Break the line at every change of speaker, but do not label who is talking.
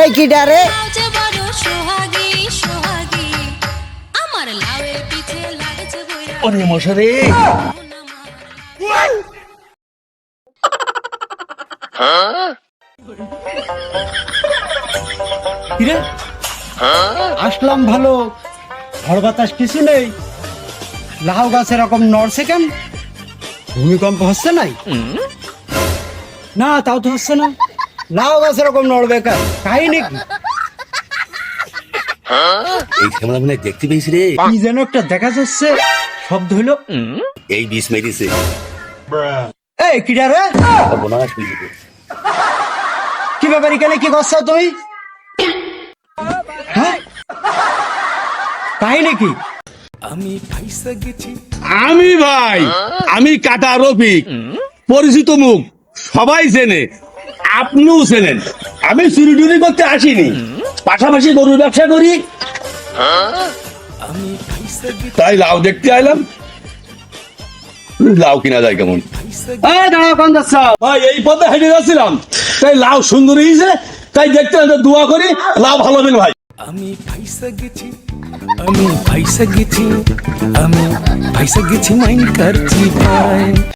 এই কি ডারে
ওরে মশারে
কিরে আসলাম ভালো, ঝড় বাতাস কিছু নেই, লাউ গাছ এরকম নড়ছে কেন? ভূমিকম্প হচ্ছে নাই? না তাও তো হচ্ছে না, লাউ গাছ এরকম নড়বে কেন? কাহিনী কি?
এই খেলা মানে দেখতে পেয়েছি রে,
কি যেন একটা দেখা যাচ্ছে, শব্দ হইলো।
এই বিষ মেরেছে।
এই কিডা রে?
বোনাস পেয়েছে।
কি ব্যাপার, এখানে কি করছো তুমি? হ্যাঁ? কাহিনী কি?
আমি ভাই, আমি কাটা রফিক, পরিচিত মুখ, সবাই চেনে, আপনিও চেনেন। আমি চুরি টুরি করতে আসিনি, পাশাপাশি গরুর ব্যবসা করি, তাই লাউ দেখতে আইলাম। লাউ কিনা যায় কেমন?
দাঁড়া, কোন যাচ্ছ?
ভাই এই পথে হেঁটে যাচ্ছিলাম, তাই লাউ সুন্দর হয়েছে, তাই দেখতে দোয়া করি লাউ ভালো হবে ভাই।
আমি ফাইসা গেছি, আমি ফাইসা গেছি, আমি ফাইসা গেছি মাইন কারছি ভাই।